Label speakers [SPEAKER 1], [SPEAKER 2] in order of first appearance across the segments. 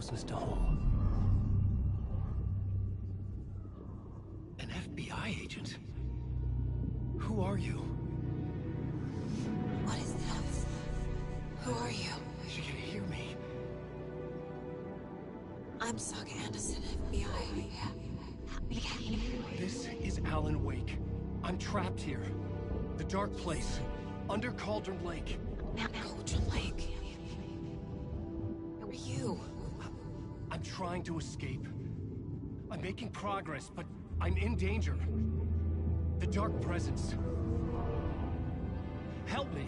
[SPEAKER 1] closest to home. An FBI agent? Who are you?
[SPEAKER 2] What is this? Who are you?
[SPEAKER 1] She can hear me.
[SPEAKER 2] I'm Saga Anderson, FBI.
[SPEAKER 1] This is Alan Wake. I'm trapped here. The dark place. Under Cauldron Lake.
[SPEAKER 2] Cauldron Lake. Who are you?
[SPEAKER 1] I'm trying to escape. I'm making progress, but I'm in danger. The dark presence. Help me.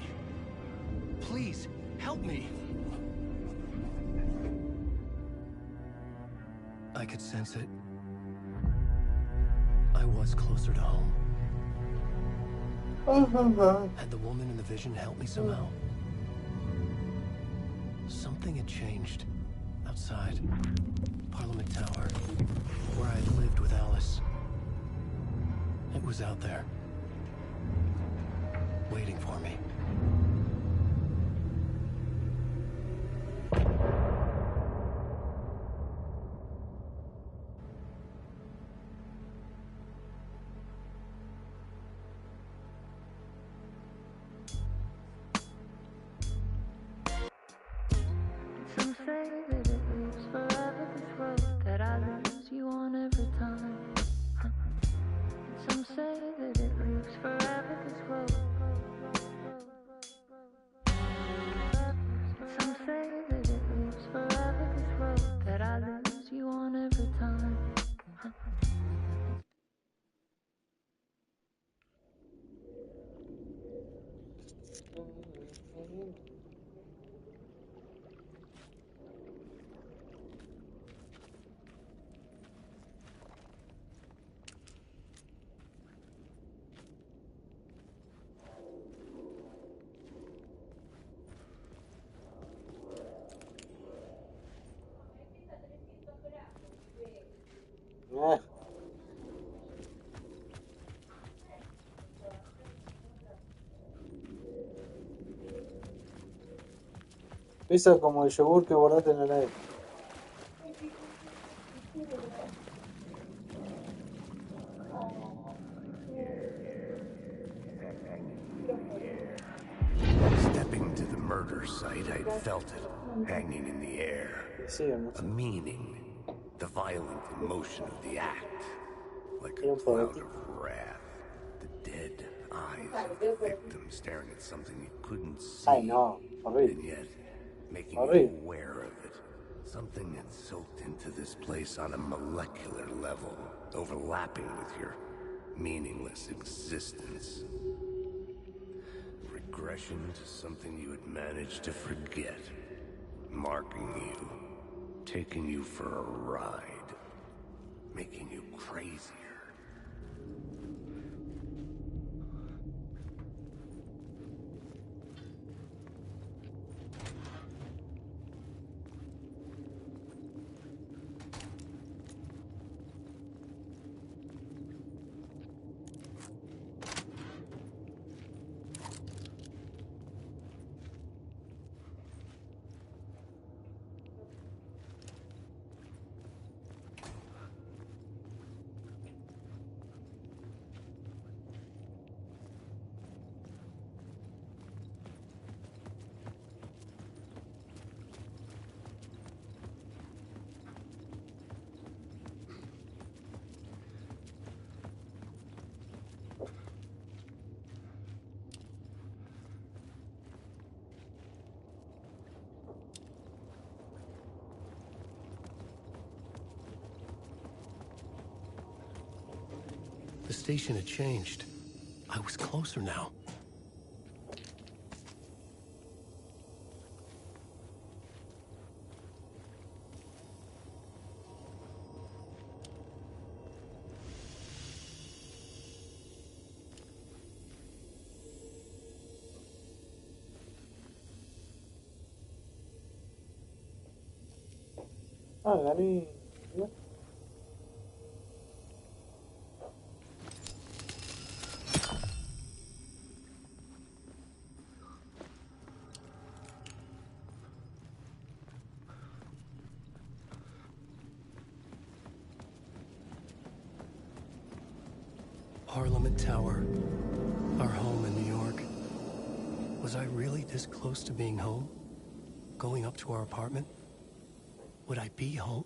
[SPEAKER 1] Please, help me. I could sense it. I was closer to home. Had the woman in the vision helped me somehow? Something had changed. Outside. Parliament Tower. Where I'd lived with Alice. It was out there. Waiting for me.
[SPEAKER 3] Some say that it lives forever, this road that I lose you on every time. Some say that it lives forever, this road. Some say that it lives forever, this road that I lose you on every time.
[SPEAKER 4] Pisa como el yogur que guardaste en el aire.
[SPEAKER 5] Stepping to the murder site, I'd felt it, hanging in the air. A meaning, the violent emotion of the act, like a cloud of wrath. The dead eyes of the victim staring at something you couldn't see, and yet making you aware of it. Something that soaked into this place on a molecular level, overlapping with your meaningless existence. Regression to something you had managed to forget, marking you, taking you for a ride, making you crazier.
[SPEAKER 1] The station had changed. I was closer now.
[SPEAKER 4] Gané.
[SPEAKER 1] Parliament Tower. Our home in New York. Was I really this close to being home? Going up to our apartment? Would I be home?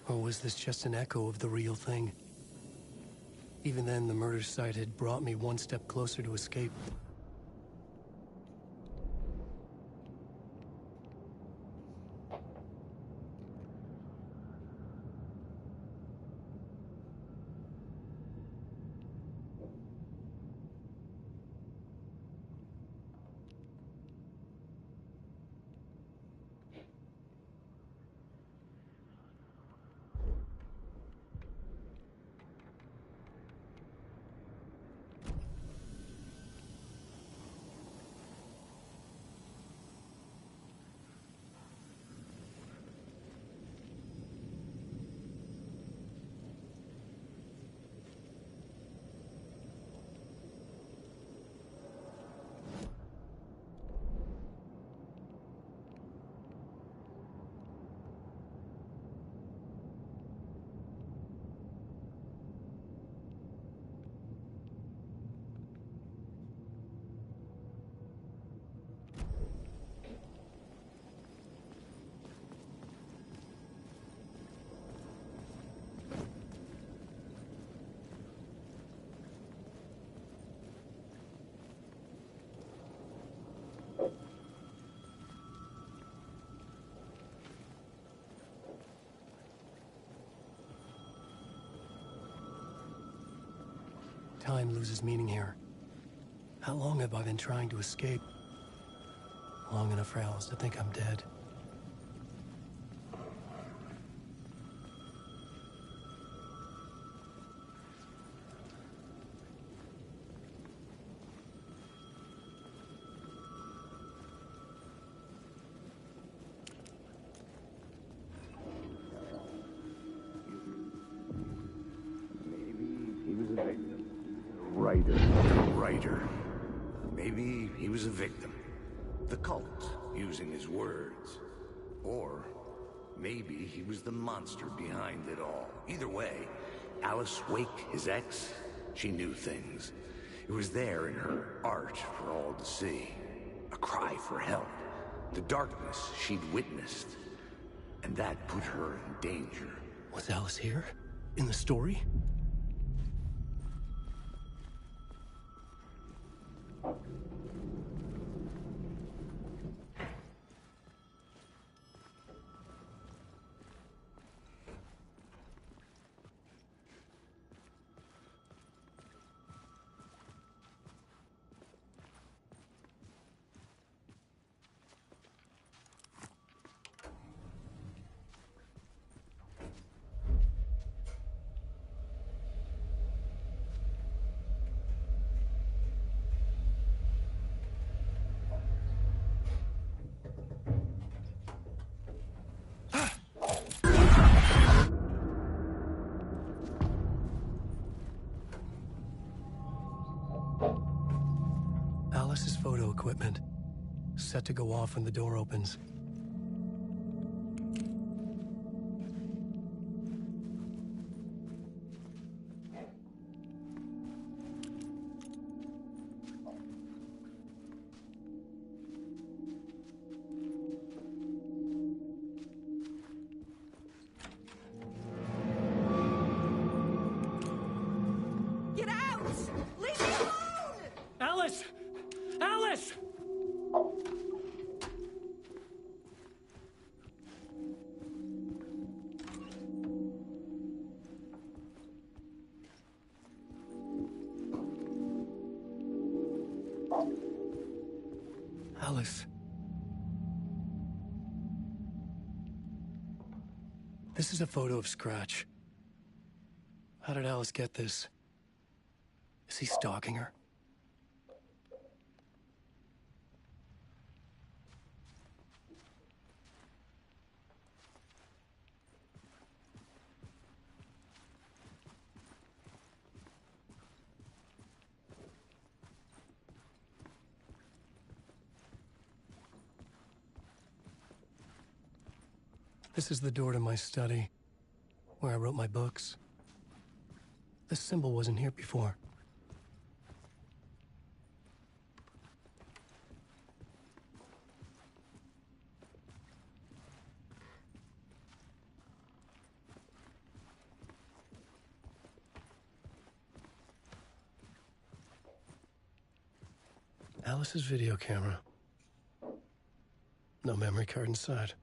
[SPEAKER 1] Or was this just an echo of the real thing? Even then, the murder site had brought me one step closer to escape. Time loses meaning here. How long have I been trying to escape? Long enough for Alice to think I'm dead.
[SPEAKER 5] Maybe he was a victim. The cult, using his words. Or maybe he was the monster behind it all. Either way, Alice Wake, his ex, she knew things. It was there in her art for all to see. A cry for help. The darkness she'd witnessed. And that put her in danger.
[SPEAKER 1] Was Alice here? In the story? Alice's photo equipment. Set to go off when the door opens.
[SPEAKER 2] Get out! Leave me alone!
[SPEAKER 1] Alice! Alice! Alice. This is a photo of Scratch. How did Alice get this? Is he stalking her? This is the door to my study, where I wrote my books. This symbol wasn't here before. Alice's video camera. No memory card inside.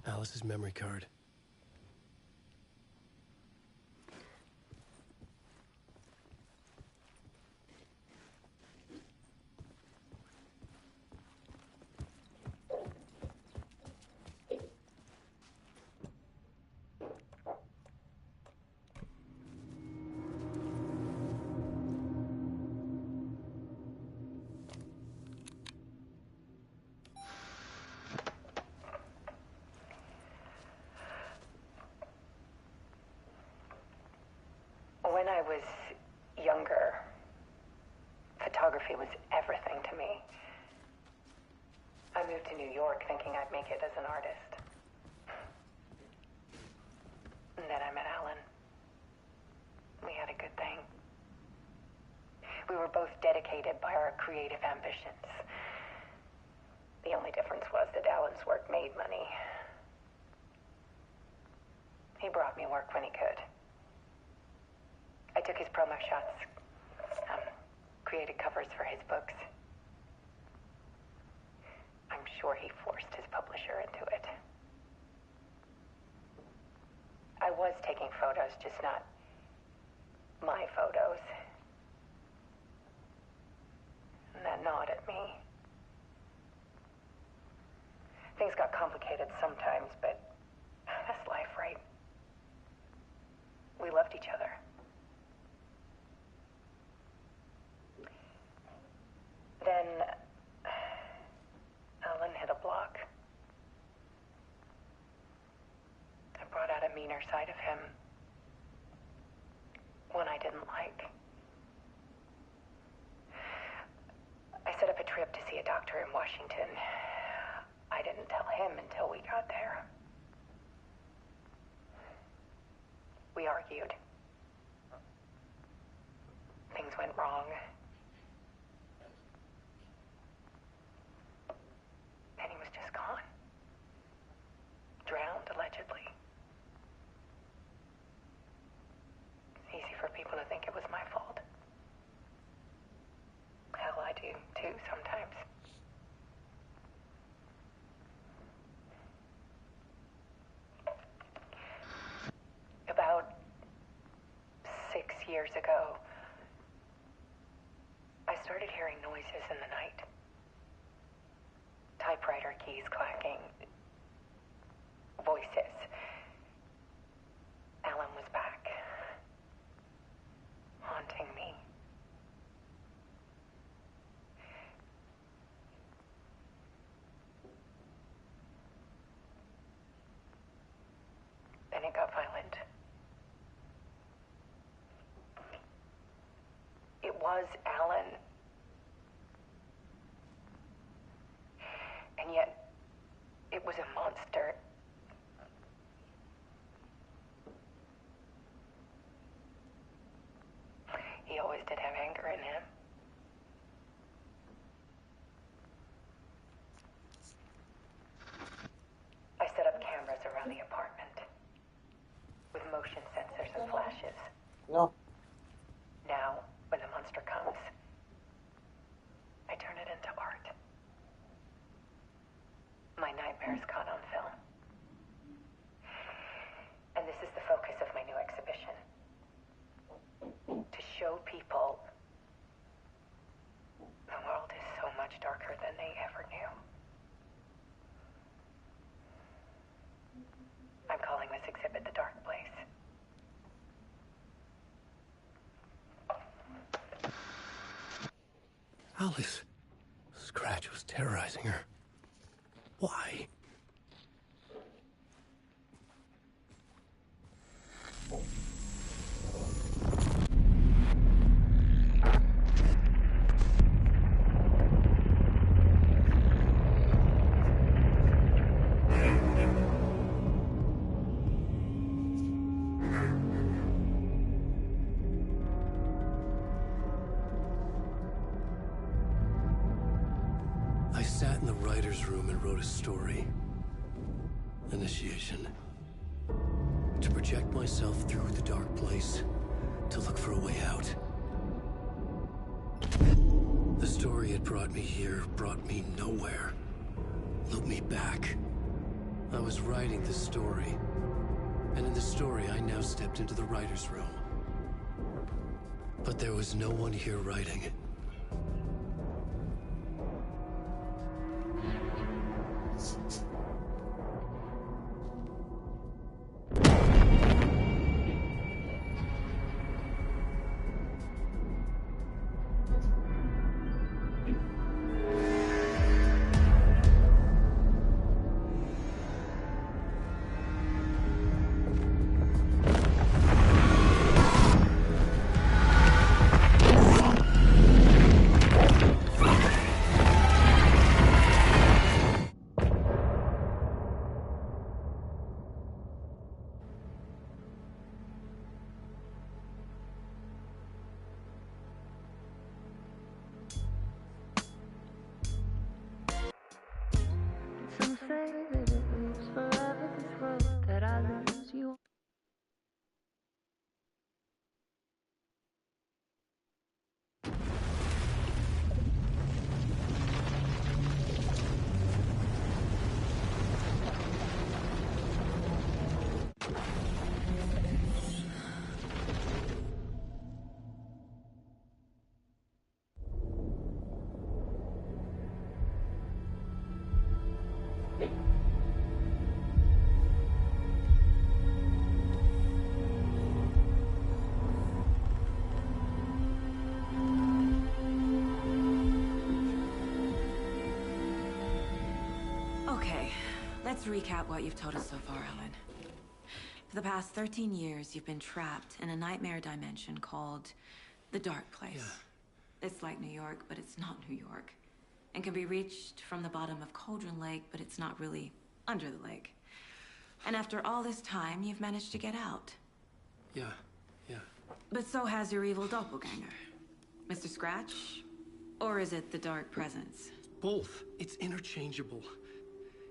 [SPEAKER 1] Alice's memory card.
[SPEAKER 6] When I was younger, photography was everything to me. I moved to New York thinking I'd make it as an artist. And then I met Alan. We had a good thing. We were both dedicated by our creative ambitions. The only difference was that Alan's work made money. He brought me work when he could. I took his promo shots, created covers for his books. I'm sure he forced his publisher into it. I was taking photos, just not my photos. And that gnawed at me. Things got complicated sometimes, but that's life, right? We loved each other. Then Alan hit a block. I brought out a meaner side of him. One I didn't like. I set up a trip to see a doctor in Washington. I didn't tell him until we got there. We argued. Things went wrong. And he was just gone. Drowned, allegedly. It's easy for people to think it was my fault. Hell, I do, too, sometimes. About 6 years ago, I started hearing noises in the night. Typewriter keys clacking. Voices. Alan was back. Haunting me. Then it got violent. It was Alan. And yet, it was a monster. He always did have anger in him. I set up cameras around the apartment with motion sensors and flashes.
[SPEAKER 4] No.
[SPEAKER 6] Now, when the monster comes,
[SPEAKER 1] Alice. Scratch was terrorizing her. Why? I sat in the writer's room and wrote a story. Initiation. To project myself through the dark place, to look for a way out. The story had brought me here, brought me nowhere. Looped me back. I was writing the story. And in the story, I now stepped into the writer's room. But there was no one here writing.
[SPEAKER 3] Some say that it leaves forever this road that I lose you.
[SPEAKER 6] Okay, let's recap what you've told us so far, Ellen. For the past 13 years, you've been trapped in a nightmare dimension called the Dark Place.
[SPEAKER 1] Yeah.
[SPEAKER 6] It's like New York, but it's not New York. And can be reached from the bottom of Cauldron Lake, but it's not really under the lake. And after all this time, you've managed to get out.
[SPEAKER 1] Yeah.
[SPEAKER 6] But so has your evil doppelganger. Mr. Scratch? Or is it the Dark Presence?
[SPEAKER 1] Both. It's interchangeable.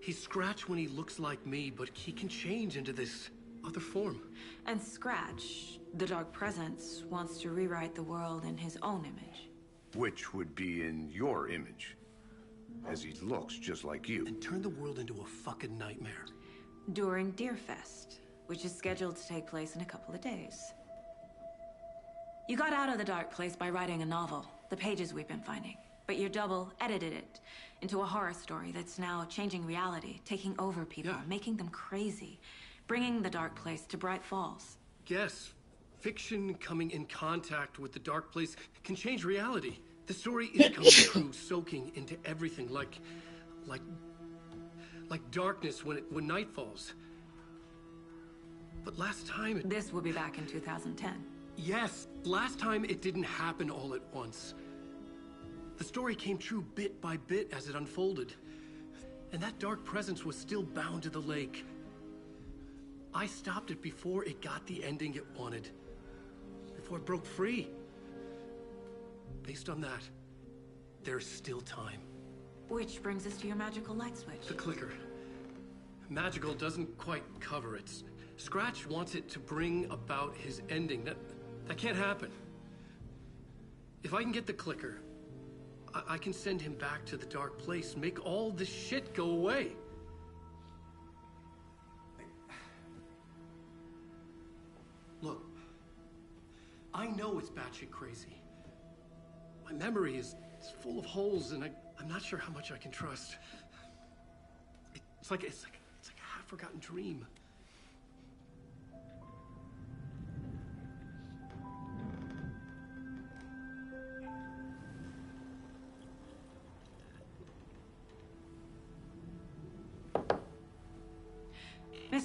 [SPEAKER 1] He's Scratch when he looks like me, but he can change into this other form.
[SPEAKER 6] And Scratch, the Dark Presence, wants to rewrite the world in his own image.
[SPEAKER 5] Which would be in your image, as he looks just like you.
[SPEAKER 1] And turn the world into a fucking nightmare.
[SPEAKER 6] During Deerfest, which is scheduled to take place in a couple of days. You got out of the Dark Place by writing a novel, the pages we've been finding. But your double edited it into a horror story that's now changing reality, taking over people, making them crazy, bringing the Dark Place to Bright Falls.
[SPEAKER 1] Yes, fiction coming in contact with the Dark Place can change reality. The story is coming true, soaking into everything, like darkness when night falls. But last time
[SPEAKER 6] This will be back in 2010.
[SPEAKER 1] Yes, last time it didn't happen all at once. The story came true bit by bit as it unfolded. And that dark presence was still bound to the lake. I stopped it before it got the ending it wanted. Before it broke free. Based on that, there's still time.
[SPEAKER 6] Which brings us to your magical light switch.
[SPEAKER 1] The clicker. Magical doesn't quite cover it. Scratch wants it to bring about his ending. That can't happen. If I can get the clicker, I can send him back to the Dark Place, make all this shit go away. Look, I know it's batshit crazy. My memory is full of holes, and I'm not sure how much I can trust. It's like a half-forgotten dream.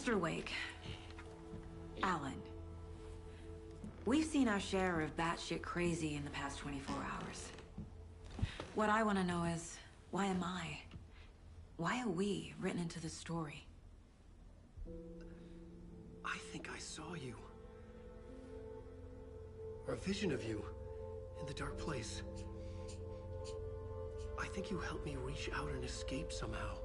[SPEAKER 7] Mr. Wake. Alan. We've seen our share of batshit crazy in the past 24 hours. What I want to know is, why am I? Why are we written into the story?
[SPEAKER 1] I think I saw you. Or a vision of you in the dark place. I think you helped me reach out and escape somehow.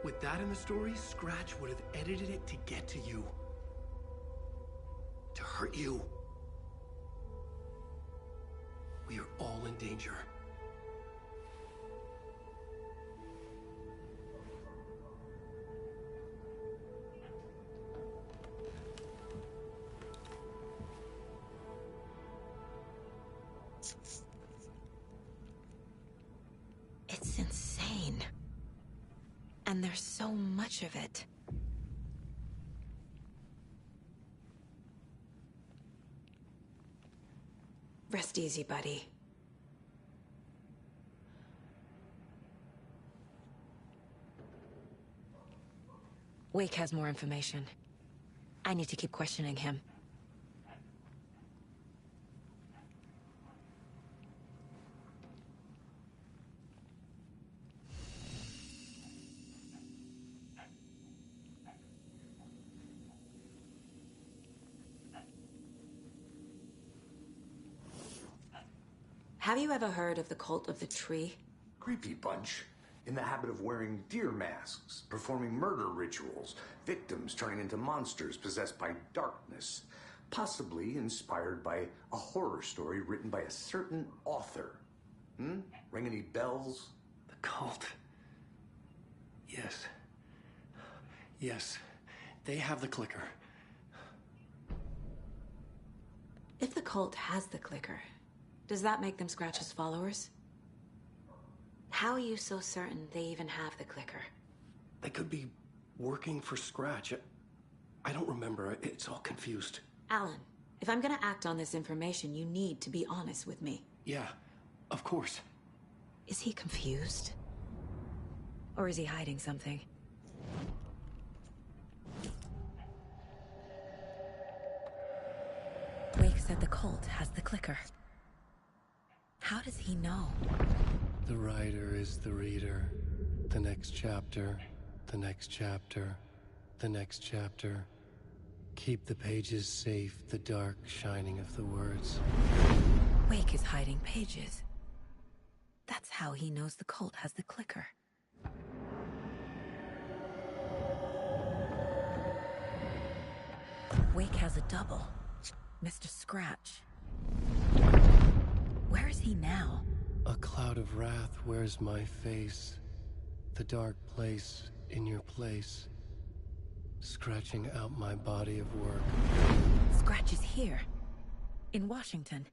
[SPEAKER 1] With that in the story, Scratch would have edited it to get to you. To hurt you. We are all in danger.
[SPEAKER 7] It's insane. And there's so much of it. Rest easy, buddy. Wake has more information. I need to keep questioning him. Have you ever heard of the Cult of the Tree?
[SPEAKER 5] Creepy bunch. In the habit of wearing deer masks, performing murder rituals, victims turning into monsters possessed by darkness. Possibly inspired by a horror story written by a certain author. Ring any bells?
[SPEAKER 1] The cult. Yes. Yes. They have the clicker.
[SPEAKER 7] If the cult has the clicker, does that make them Scratch's followers? How are you so certain they even have the clicker?
[SPEAKER 1] They could be working for Scratch. I don't remember. It's all confused.
[SPEAKER 7] Alan, if I'm gonna act on this information, you need to be honest with me.
[SPEAKER 1] Yeah, of course.
[SPEAKER 7] Is he confused? Or is he hiding something? Wake said the cult has the clicker. How does he know?
[SPEAKER 1] The writer is the reader. The next chapter, the next chapter, the next chapter. Keep the pages safe, the dark shining of the words.
[SPEAKER 7] Wake is hiding pages. That's how he knows the cult has the clicker. Wake has a double. Mr. Scratch. Where is he now?
[SPEAKER 1] A cloud of wrath wears my face. The dark place in your place. Scratching out my body of work.
[SPEAKER 7] Scratch is here. In Washington.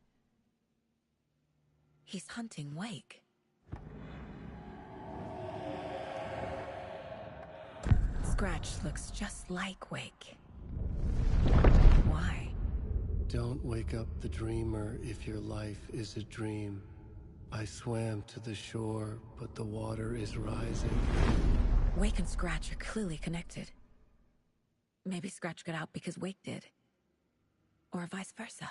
[SPEAKER 7] He's hunting Wake. Scratch looks just like Wake. Why?
[SPEAKER 1] Don't wake up the dreamer if your life is a dream. I swam to the shore, but the water is rising.
[SPEAKER 7] Wake and Scratch are clearly connected. Maybe Scratch got out because Wake did. Or vice versa.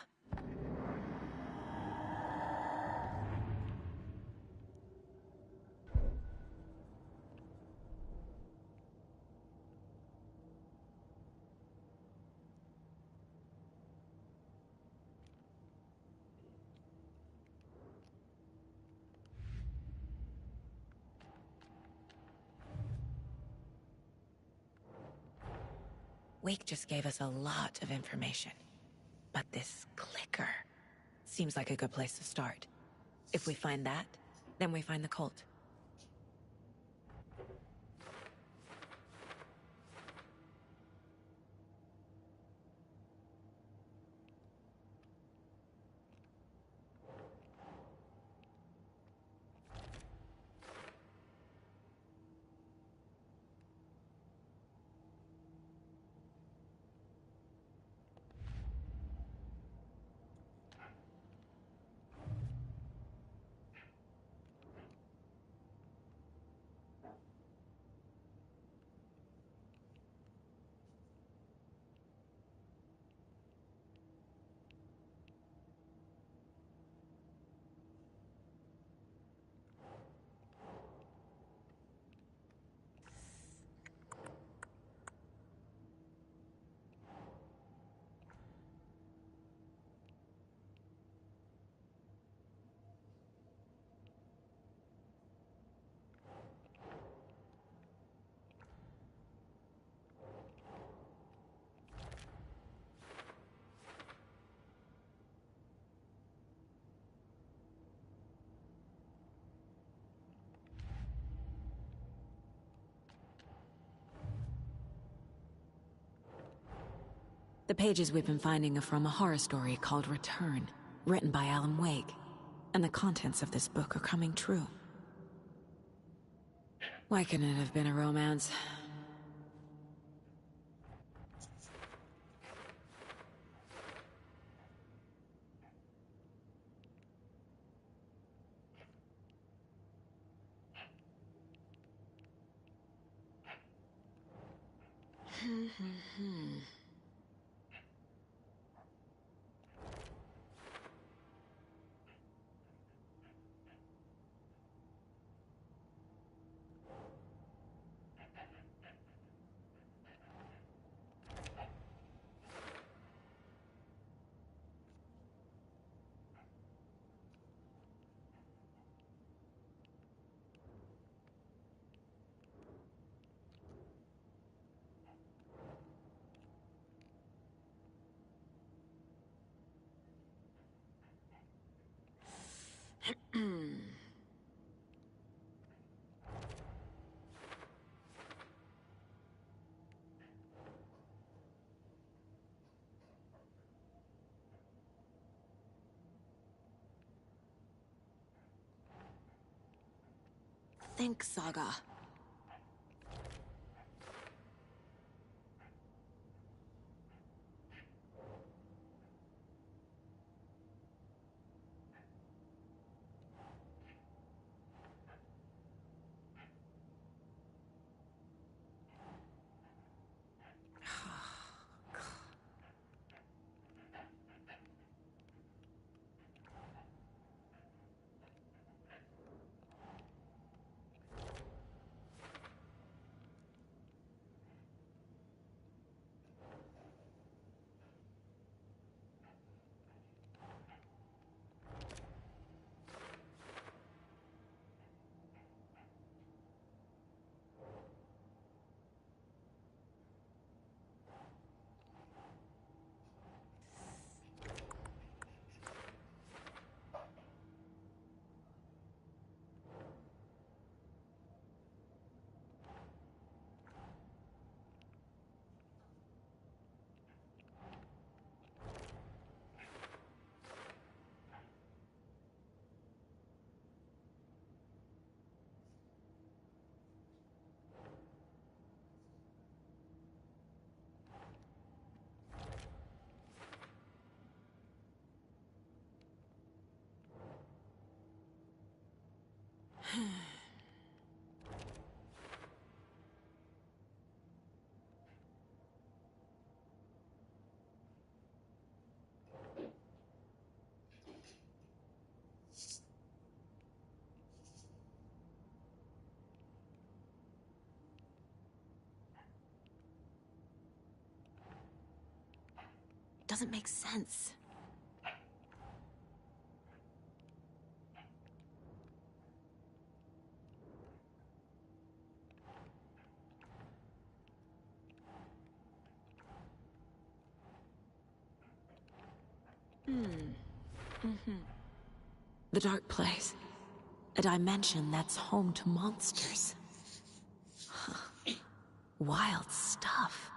[SPEAKER 7] Wake just gave us a lot of information. But this clicker seems like a good place to start. If we find that, then we find the cult. The pages we've been finding are from a horror story called Return, written by Alan Wake. And the contents of this book are coming true. Why couldn't it have been a romance? Think, Saga. Doesn't make sense. The dark place. A dimension that's home to monsters. Huh. Wild stuff.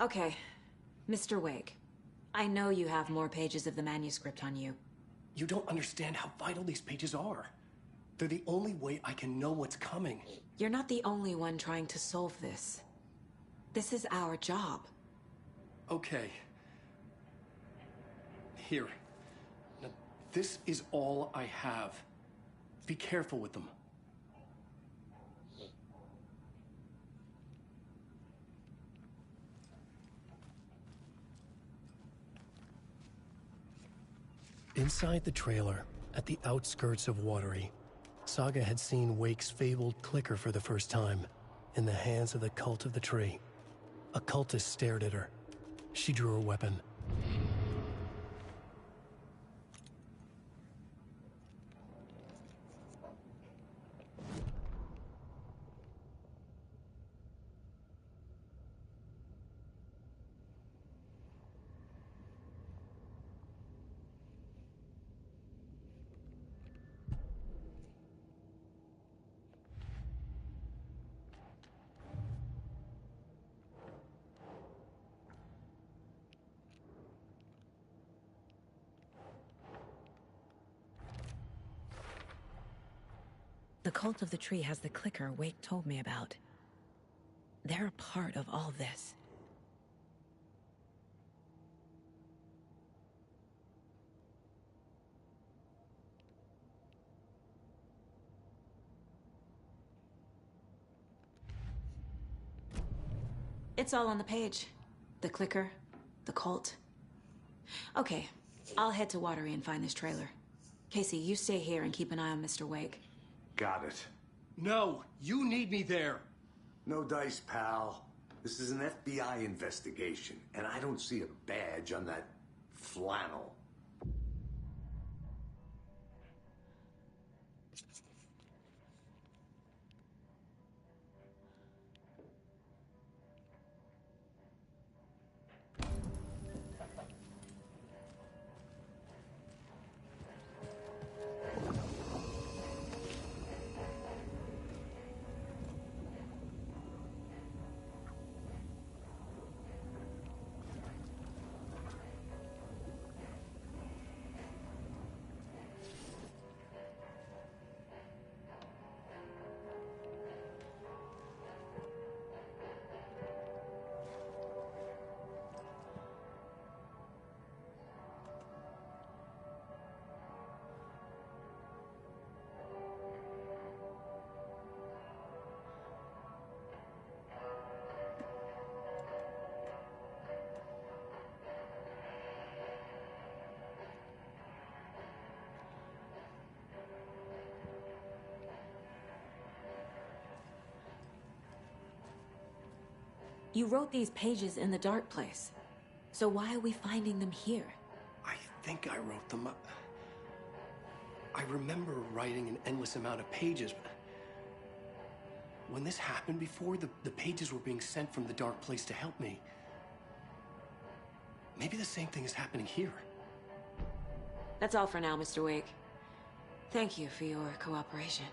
[SPEAKER 7] Okay, Mr. Wake. I know you have more pages of the manuscript on you.
[SPEAKER 1] You don't understand how vital these pages are. They're the only way I can know what's coming.
[SPEAKER 7] You're not the only one trying to solve this. This is our job.
[SPEAKER 1] Okay. Here. Now, this is all I have. Be careful with them. Inside the trailer, at the outskirts of Watery, Saga had seen Wake's fabled clicker for the first time, in the hands of the Cult of the Tree. A cultist stared at her. She drew her weapon.
[SPEAKER 7] The Cult of the Tree has the clicker Wake told me about. They're a part of all this. It's all on the page. The clicker, the cult. Okay, I'll head to Watery and find this trailer. Casey, you stay here and keep an eye on Mr. Wake.
[SPEAKER 5] Got it.
[SPEAKER 1] No, you need me there.
[SPEAKER 5] No dice, pal. This is an FBI investigation, and I don't see a badge on that flannel.
[SPEAKER 7] You wrote these pages in the dark place. So why are we finding them here?
[SPEAKER 1] I think I wrote them up. I remember writing an endless amount of pages, but when this happened before, the pages were being sent from the dark place to help me. Maybe the same thing is happening here.
[SPEAKER 7] That's all for now, Mr. Wake. Thank you for your cooperation.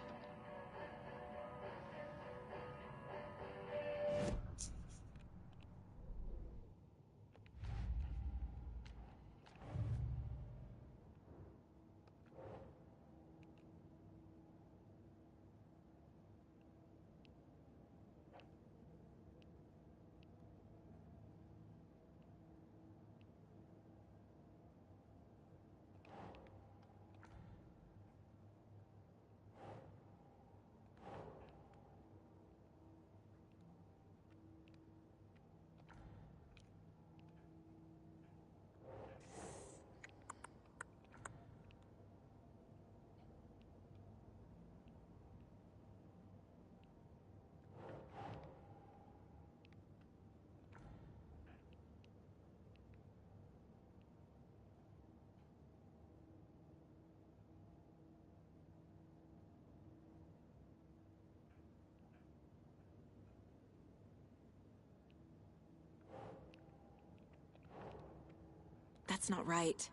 [SPEAKER 7] That's not right.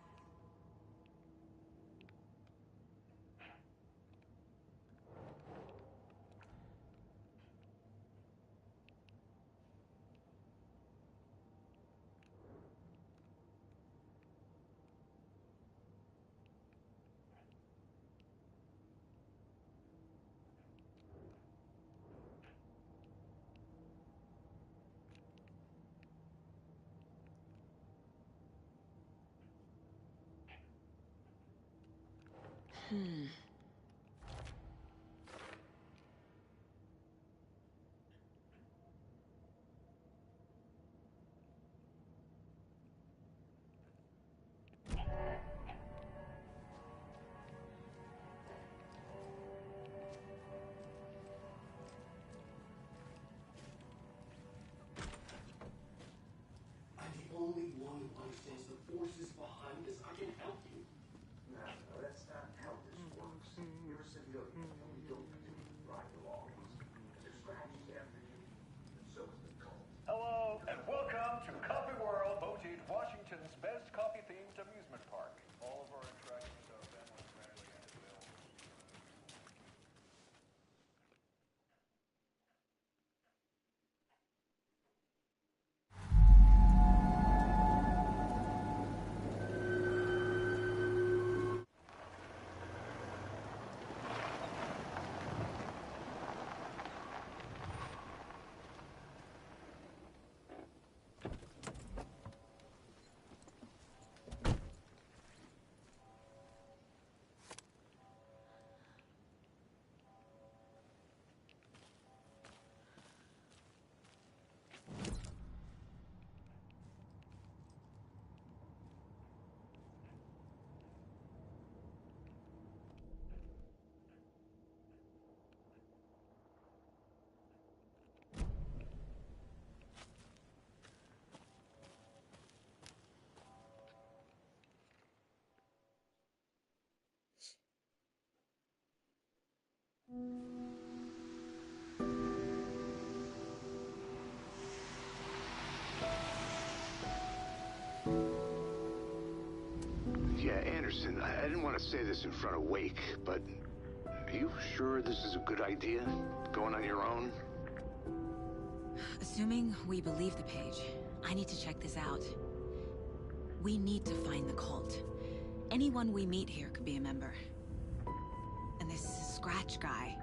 [SPEAKER 5] Yeah, Anderson, I didn't want to say this in front of Wake, but are you sure this is a good idea? Going on your own?
[SPEAKER 7] Assuming we believe the page, I need to check this out. We need to find the cult. Anyone we meet here could be a member. And this Scratch guy.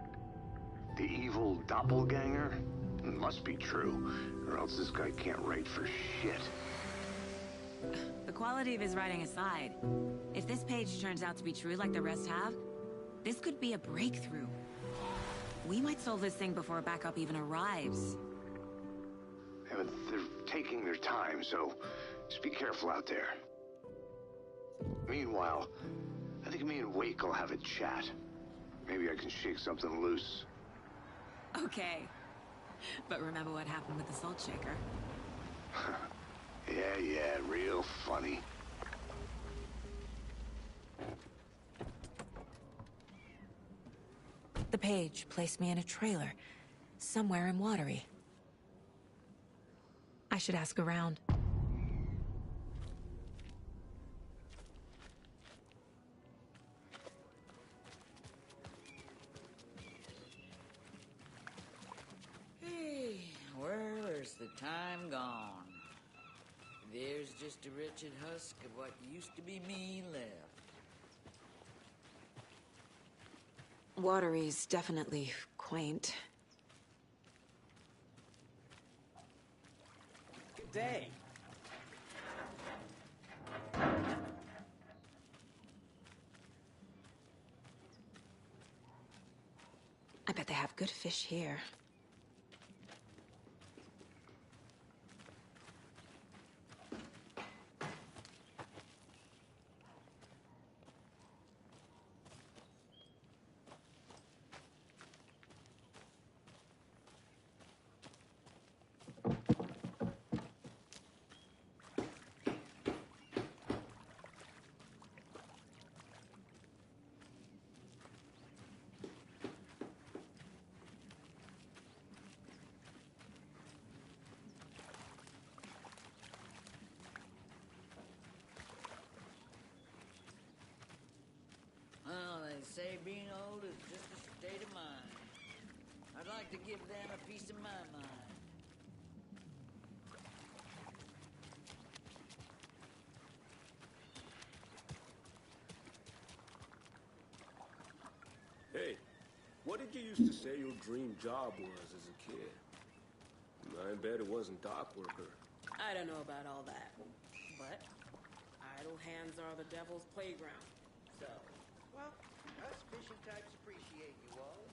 [SPEAKER 5] The evil doppelganger? It must be true, or else this guy can't write for shit.
[SPEAKER 7] The quality of his writing aside, if this page turns out to be true like the rest have, this could be a breakthrough. We might solve this thing before backup even arrives.
[SPEAKER 5] Yeah, but they're taking their time, so just be careful out there. Meanwhile, I think me and Wake will have a chat. Maybe I can shake something loose.
[SPEAKER 7] Okay. But remember what happened with the salt shaker?
[SPEAKER 5] Yeah, real funny.
[SPEAKER 7] The page placed me in a trailer, somewhere in Watery. I should ask around.
[SPEAKER 8] Hey, where's the time gone? There's just a wretched husk of what used to be me left.
[SPEAKER 7] Watery's definitely quaint.
[SPEAKER 9] Good day.
[SPEAKER 7] I bet they have good fish here.
[SPEAKER 8] Well, they say being old is just a state of mind. I'd like to give them a piece of my mind.
[SPEAKER 10] Hey, what did you used to say your dream job was as a kid? I bet it wasn't dock worker.
[SPEAKER 2] I don't know about all that, but idle hands are the devil's playground. So,
[SPEAKER 11] well, us fishing types appreciate you all.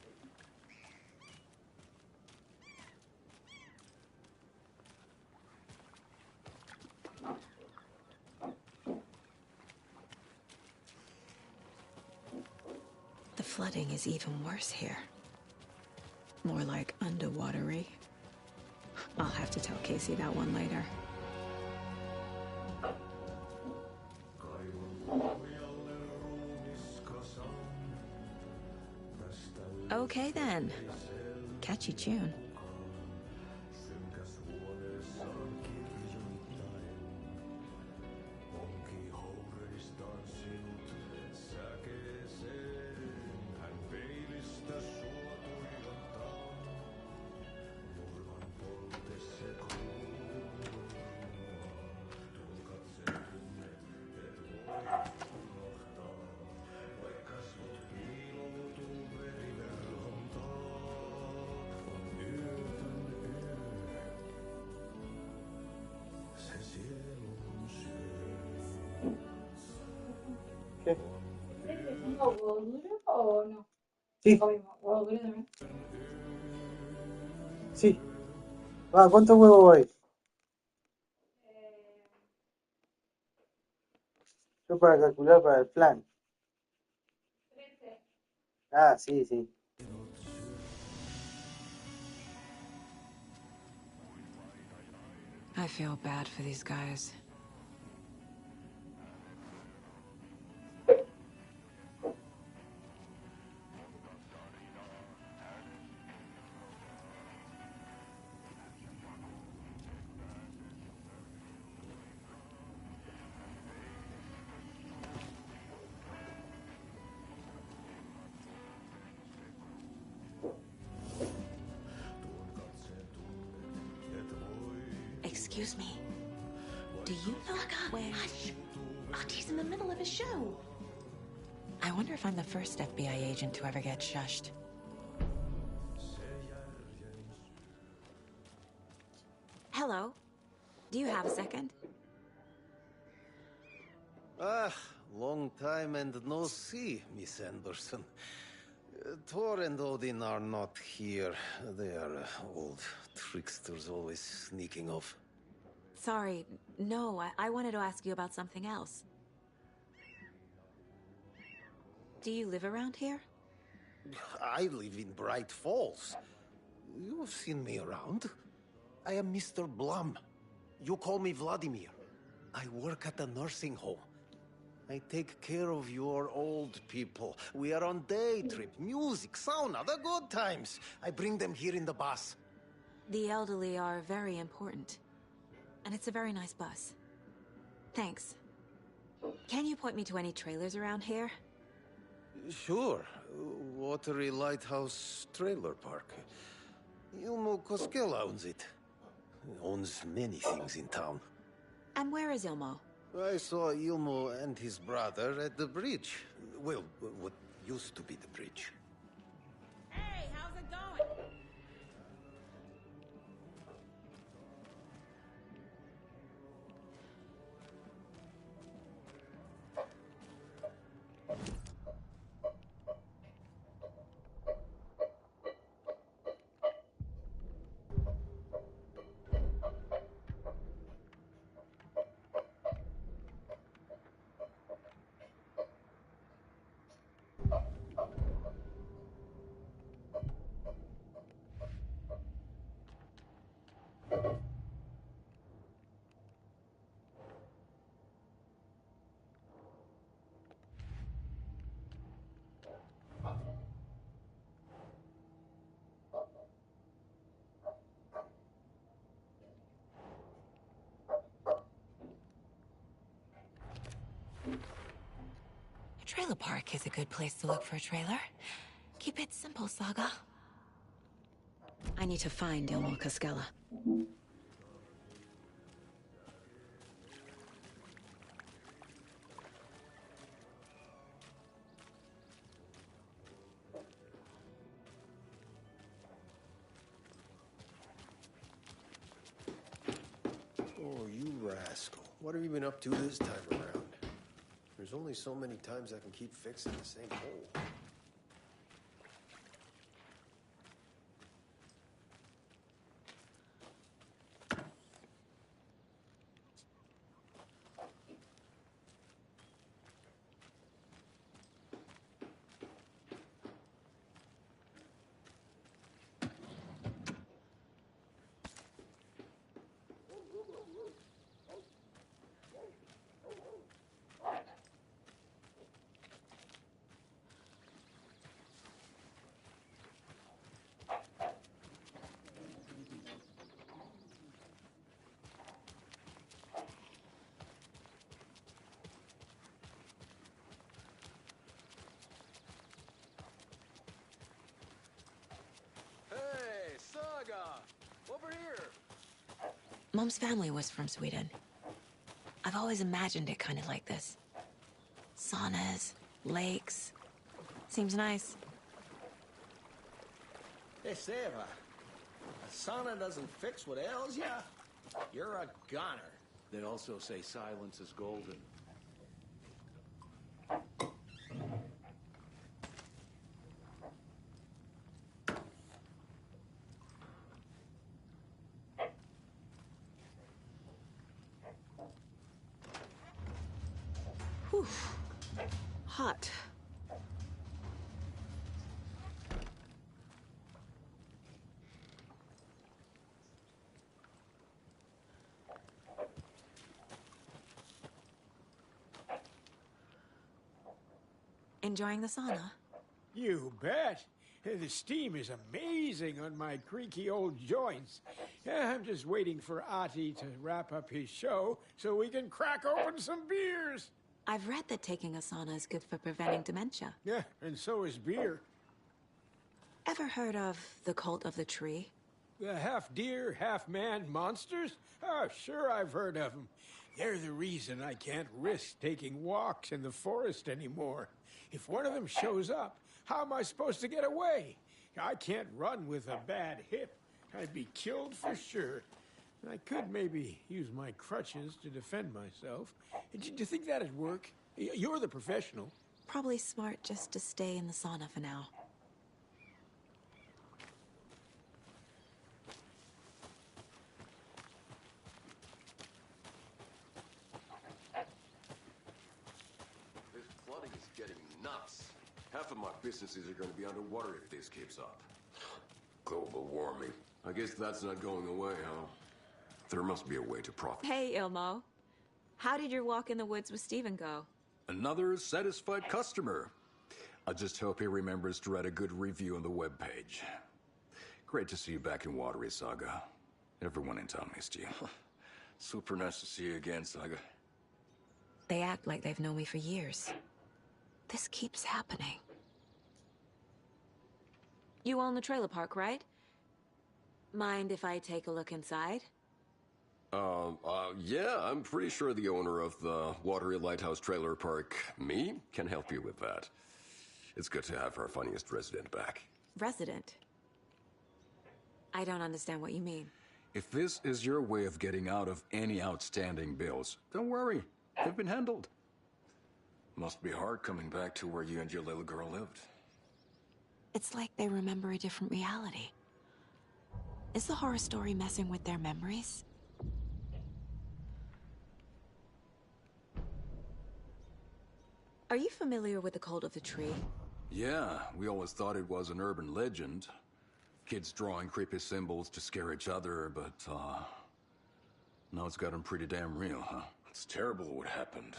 [SPEAKER 7] The flooding is even worse here. More like underwatery. I'll have to tell Casey that one later. Okay then. Catchy tune.
[SPEAKER 4] ¿Qué?
[SPEAKER 3] ¿Tengo huevo duro o no?
[SPEAKER 4] Sí,
[SPEAKER 3] Huevo duro también.
[SPEAKER 4] sí. Va, ¿cuántos huevos hay? Yo para calcular para el plan.
[SPEAKER 3] 13.
[SPEAKER 4] Ah, sí, sí.
[SPEAKER 7] I feel bad for these guys. Excuse me. Do you know where...
[SPEAKER 9] Hush! Artie's in the middle of a show.
[SPEAKER 7] I wonder if I'm the first FBI agent to ever get shushed. Hello. Do you have a second?
[SPEAKER 12] Ah, long time and no see, Miss Anderson. Thor and Odin are not here. They are old tricksters always sneaking off.
[SPEAKER 7] Sorry. No, I wanted to ask you about something else. Do you live around here?
[SPEAKER 12] I live in Bright Falls. You have seen me around. I am Mr. Blum. You call me Vladimir. I work at a nursing home. I take care of your old people. We are on day trip, music, sauna, the good times. I bring them here in the bus.
[SPEAKER 7] The elderly are very important. And it's a very nice bus. Thanks. Can you point me to any trailers around here?
[SPEAKER 12] Sure. Watery Lighthouse Trailer Park. Ilmo Koskela owns it. Owns many things in town.
[SPEAKER 7] And where is Ilmo?
[SPEAKER 12] I saw Ilmo and his brother at the bridge. Well, what used to be the bridge.
[SPEAKER 2] Hey, how's it going?
[SPEAKER 7] A trailer park is a good place to look for a trailer. Keep it simple, Saga. I need to find Ilmo Koskela.
[SPEAKER 10] Oh, you rascal. What have you been up to this time around? There's only so many times I can keep fixing the same hole.
[SPEAKER 11] Hey, Saga! Over here!
[SPEAKER 7] Mom's family was from Sweden. I've always imagined it kind of like this. Saunas, lakes. Seems nice.
[SPEAKER 11] Hey, Seva. A sauna doesn't fix what ails ya. You're a goner.
[SPEAKER 13] They also say silence is golden.
[SPEAKER 7] Whew. Hot. Enjoying the sauna?
[SPEAKER 14] You bet. The steam is amazing on my creaky old joints. I'm just waiting for Ati to wrap up his show so we can crack open some beers.
[SPEAKER 7] I've read that taking a sauna is good for preventing dementia.
[SPEAKER 14] Yeah, and so is beer.
[SPEAKER 7] Ever heard of the cult of the tree?
[SPEAKER 14] The half-deer, half-man monsters? Oh, sure, I've heard of them. They're the reason I can't risk taking walks in the forest anymore. If one of them shows up, how am I supposed to get away? I can't run with a bad hip. I'd be killed for sure. I could maybe use my crutches to defend myself. Do you think that'd work? You're the professional.
[SPEAKER 7] Probably smart just to stay in the sauna for now.
[SPEAKER 15] This flooding is getting nuts. Half of my businesses are going to be underwater if this keeps up. Global warming. I guess that's not going away, huh? There must be a way to profit.
[SPEAKER 7] Hey, Ilmo. How did your walk in the woods with Steven go?
[SPEAKER 16] Another satisfied customer. I just hope he remembers to write a good review on the webpage. Great to see you back in Watery, Saga. Everyone in town missed you.
[SPEAKER 15] Super nice to see you again, Saga.
[SPEAKER 7] They act like they've known me for years. This keeps happening. You own the trailer park, right? Mind if I take a look inside?
[SPEAKER 15] Yeah, I'm pretty sure the owner of the Watery Lighthouse Trailer Park, me, can help you with that. It's good to have our funniest resident back.
[SPEAKER 7] Resident? I don't understand what you mean.
[SPEAKER 16] If this is your way of getting out of any outstanding bills, don't worry. They've been handled.
[SPEAKER 15] Must be hard coming back to where you and your little girl lived.
[SPEAKER 7] It's like they remember a different reality. Is the horror story messing with their memories? Are you familiar with the Cult of the Tree?
[SPEAKER 16] Yeah, we always thought it was an urban legend. Kids drawing creepy symbols to scare each other, but, now it's gotten pretty damn real, huh?
[SPEAKER 15] It's terrible what happened.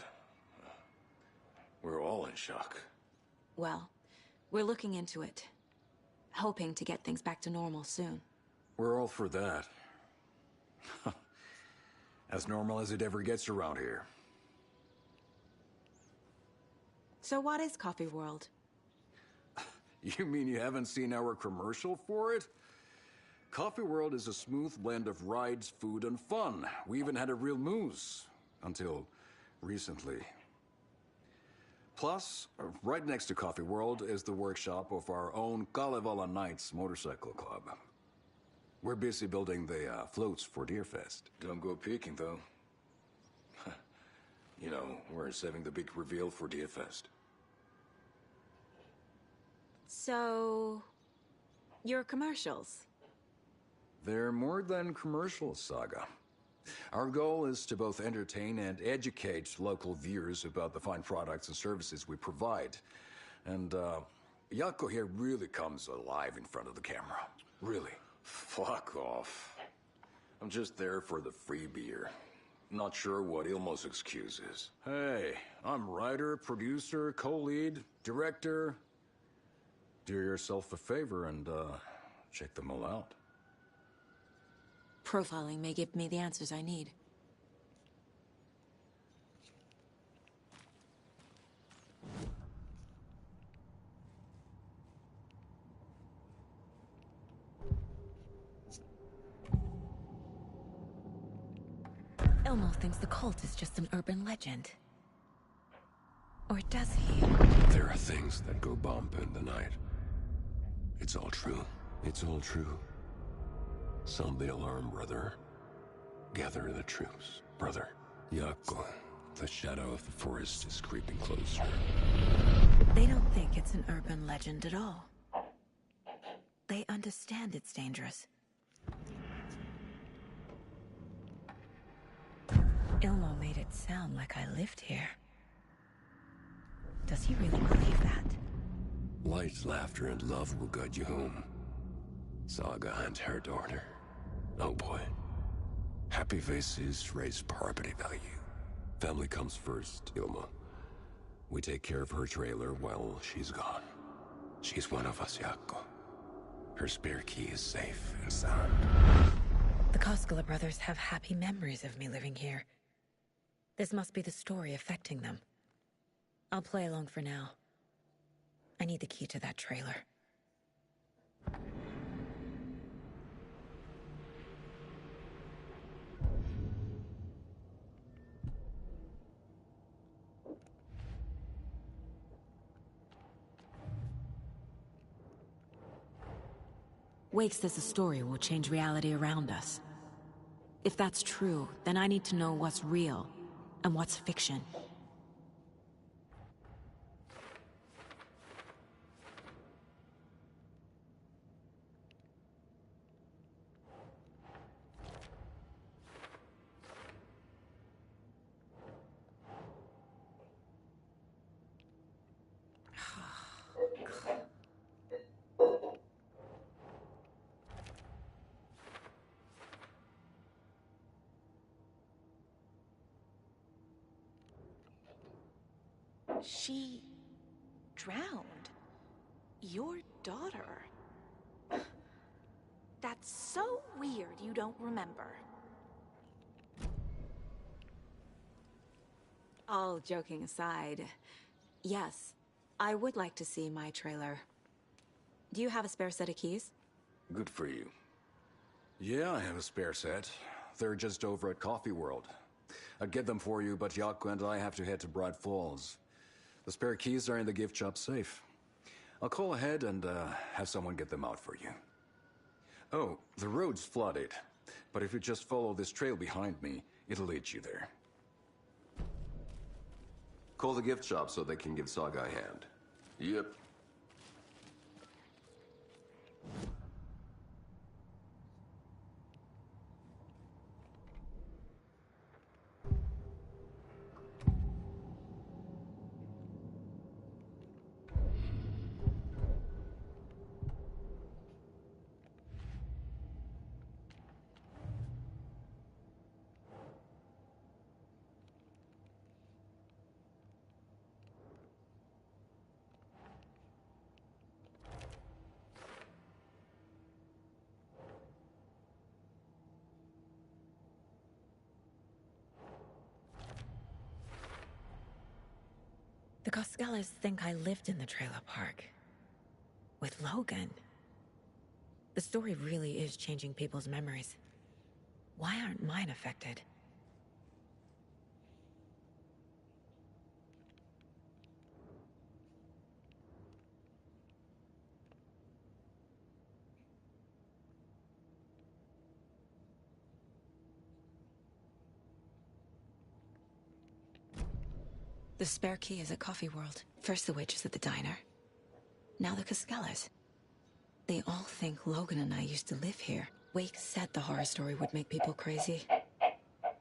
[SPEAKER 15] We're all in shock.
[SPEAKER 7] Well, we're looking into it. Hoping to get things back to normal soon.
[SPEAKER 16] We're all for that. As normal as it ever gets around here.
[SPEAKER 7] So what is Coffee World?
[SPEAKER 16] You mean you haven't seen our commercial for it? Coffee World is a smooth blend of rides, food, and fun. We even had a real moose. Until recently. Plus, right next to Coffee World is the workshop of our own Kalevala Knights Motorcycle Club. We're busy building the floats for Deerfest.
[SPEAKER 15] Don't go peeking, though. You know, we're saving the big reveal for Deerfest.
[SPEAKER 7] So... your commercials?
[SPEAKER 16] They're more than commercials, Saga. Our goal is to both entertain and educate local viewers about the fine products and services we provide. And, Yako here really comes alive in front of the camera. Really.
[SPEAKER 15] Fuck off. I'm just there for the free beer. Not sure what Ilmo's excuse is.
[SPEAKER 16] Hey, I'm writer, producer, co-lead, director. Do yourself a favor and, check them all out.
[SPEAKER 7] Profiling may give me the answers I need. Ilmo thinks the cult is just an urban legend. Or does he?
[SPEAKER 15] There are things that go bump in the night. It's all true. It's all true. Sound the alarm, brother. Gather the troops, brother. Yako, the shadow of the forest is creeping closer.
[SPEAKER 7] They don't think it's an urban legend at all. They understand it's dangerous. Ilmo made it sound like I lived here. Does he really believe that?
[SPEAKER 15] Light, laughter, and love will guide you home. Saga and her daughter. Oh boy. Happy faces raise property value. Family comes first, Ilma. We take care of her trailer while she's gone. She's one of us, Yako. Her spare key is safe and sound.
[SPEAKER 7] The Koskela brothers have happy memories of me living here. This must be the story affecting them. I'll play along for now. I need the key to that trailer. Wake says the story will change reality around us. If that's true, then I need to know what's real and what's fiction.
[SPEAKER 9] She drowned. Your daughter. That's so weird you don't remember.
[SPEAKER 7] All joking aside, yes, I would like to see my trailer. Do you have a spare set of keys?
[SPEAKER 16] Good for you. Yeah, I have a spare set. They're just over at Coffee World. I'd get them for you, but Yaku and I have to head to Bright Falls. The spare keys are in the gift shop safe. I'll call ahead and have someone get them out for you. Oh, the road's flooded, but if you just follow this trail behind me, it'll lead you there.
[SPEAKER 17] Call the gift shop so they can give Saga a hand. Yep.
[SPEAKER 7] The Coskellas think I lived in the trailer park. With Logan. The story really is changing people's memories. Why aren't mine affected? The spare key is at Coffee World. First the waitress at the diner. Now the Coskellas. They all think Logan and I used to live here. Wake said the horror story would make people crazy.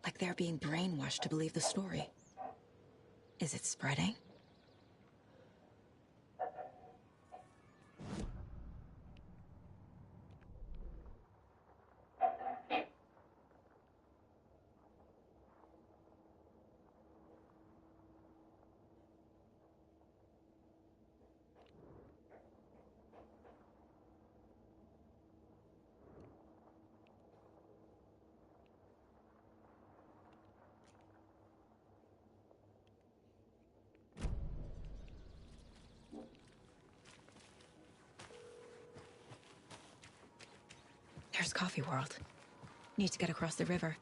[SPEAKER 7] Like they're being brainwashed to believe the story. Is it spreading? There's Coffee World. Need to get across the river.